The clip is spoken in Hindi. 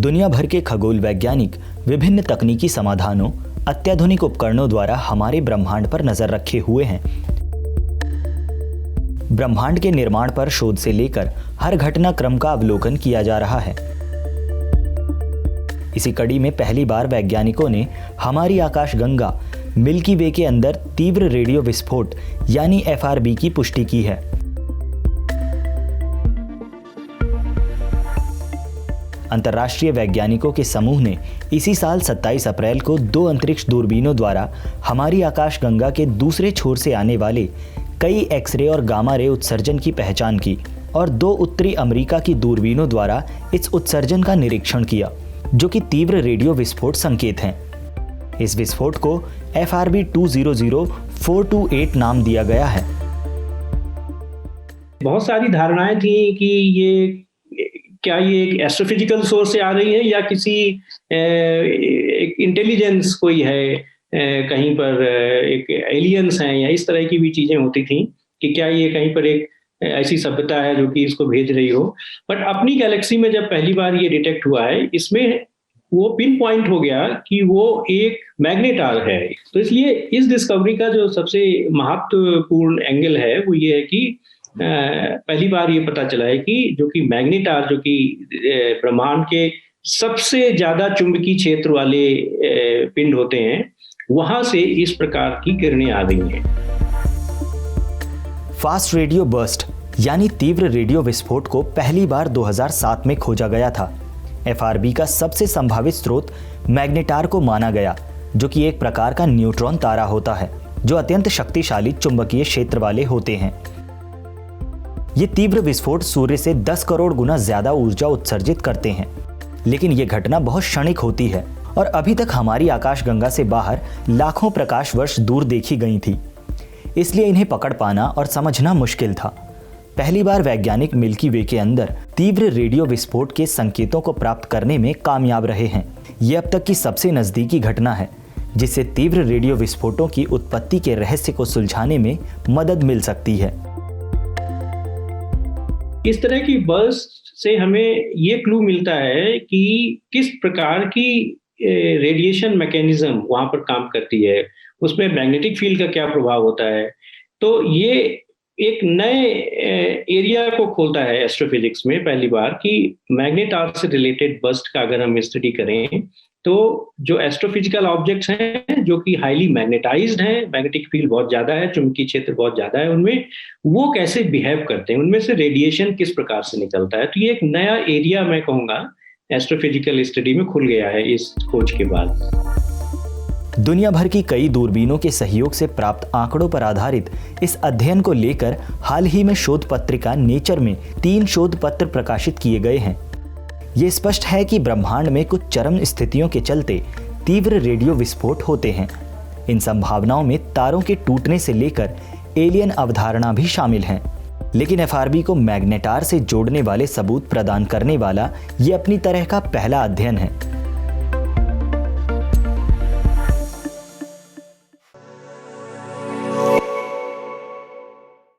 दुनिया भर के खगोल वैज्ञानिक विभिन्न तकनीकी समाधानों, अत्याधुनिक उपकरणों द्वारा हमारे ब्रह्मांड पर नजर रखे हुए हैं। ब्रह्मांड के निर्माण पर शोध से लेकर हर घटनाक्रम का अवलोकन किया जा रहा है। इसी कड़ी में पहली बार वैज्ञानिकों ने हमारी आकाशगंगा मिल्की वे के अंदर तीव्र रेडियो विस्फोट यानी FRB की पुष्टि की है। अंतर्राष्ट्रीय वैज्ञानिकों के समूह ने इसी साल 27 अप्रैल को 2 अंतरिक्ष दूरबीनों द्वारा हमारी आकाशगंगा के दूसरे छोर से आने वाले कई एक्सरे और गामा रे उत्सर्जन की पहचान की और 2 उत्तरी अमेरिका की दूरबीनों द्वारा इस उत्सर्जन का निरीक्षण किया, जो कि तीव्र रेडियो विस्फोट संकेत हैं। इस विस्फोट को FRB 200428 नाम दिया गया है। बहुत सारी धारणाएं थी कि क्या ये एक एस्ट्रोफिजिकल सोर्स से आ रही है या किसी एक इंटेलिजेंस कोई है, कहीं पर एक एलियंस हैं, या इस तरह की भी चीजें होती थी कि क्या ये कहीं पर एक ऐसी सभ्यता है जो कि इसको भेज रही हो। बट अपनी गैलेक्सी में जब पहली बार ये डिटेक्ट हुआ है, इसमें वो पिन पॉइंट हो गया कि वो एक मैग्नेटार है। तो इसलिए इस डिस्कवरी का जो सबसे महत्वपूर्ण एंगल है वो ये है कि पहली बार ये पता चला है कि जो कि मैग्नेटार, जो कि ब्रह्मांड के सबसे ज्यादा चुंबकीय क्षेत्र वाले पिंड होते हैं, वहां से इस प्रकार की किरणें आ रही हैं। फास्ट रेडियो बर्स्ट यानी तीव्र रेडियो विस्फोट को पहली बार 2007 में खोजा गया था। FRB का सबसे संभावित स्रोत मैग्नेटार को माना गया, जो कि एक प्रकार का न्यूट्रॉन तारा होता है जो अत्यंत शक्तिशाली चुंबकीय क्षेत्र वाले होते हैं। ये तीव्र विस्फोट सूर्य से 10 करोड़ गुना ज्यादा ऊर्जा उत्सर्जित करते हैं, लेकिन ये घटना बहुत क्षणिक होती है और अभी तक हमारी आकाशगंगा से बाहर लाखों प्रकाश वर्ष दूर देखी गई थी, इसलिए इन्हें पकड़ पाना और समझना मुश्किल था। पहली बार वैज्ञानिक मिल्की वे के अंदर तीव्र रेडियो विस्फोट के संकेतों को प्राप्त करने में कामयाब रहे हैं। ये अब तक की सबसे नजदीकी घटना है जिससे तीव्र रेडियो विस्फोटों की उत्पत्ति के रहस्य को सुलझाने में मदद मिल सकती है। इस तरह की बर्स्ट से हमें ये क्लू मिलता है कि किस प्रकार की रेडिएशन मैकेनिज्म वहां पर काम करती है, उसमें मैग्नेटिक फील्ड का क्या प्रभाव होता है। तो ये एक नए एरिया को खोलता है एस्ट्रोफिजिक्स में पहली बार कि मैग्नेटार से रिलेटेड बर्स्ट का अगर हम स्टडी करें तो जो एस्ट्रोफिजिकल ऑब्जेक्ट्स हैं जो कि हाईली मैग्नेटाइज्ड हैं, मैग्नेटिक फील्ड बहुत ज्यादा है, चुंबकीय क्षेत्र बहुत ज्यादा है उनमें, वो कैसे बिहेव करते हैं, उनमें से रेडिएशन किस प्रकार से निकलता है। तो ये एक नया एरिया मैं कहूँगा एस्ट्रोफिजिकल स्टडी में खुल गया है इस खोज के बाद। दुनिया भर की कई दूरबीनों के सहयोग से प्राप्त आंकड़ों पर आधारित इस अध्ययन को लेकर हाल ही में शोध पत्रिका नेचर में 3 शोध पत्र प्रकाशित किए गए हैं। ये स्पष्ट है कि ब्रह्मांड में कुछ चरम स्थितियों के चलते तीव्र रेडियो विस्फोट होते हैं। इन संभावनाओं में तारों के टूटने से लेकर एलियन अवधारणा भी शामिल हैं। लेकिन FRB को मैग्नेटार से जोड़ने वाले सबूत प्रदान करने वाला ये अपनी तरह का पहला अध्ययन है।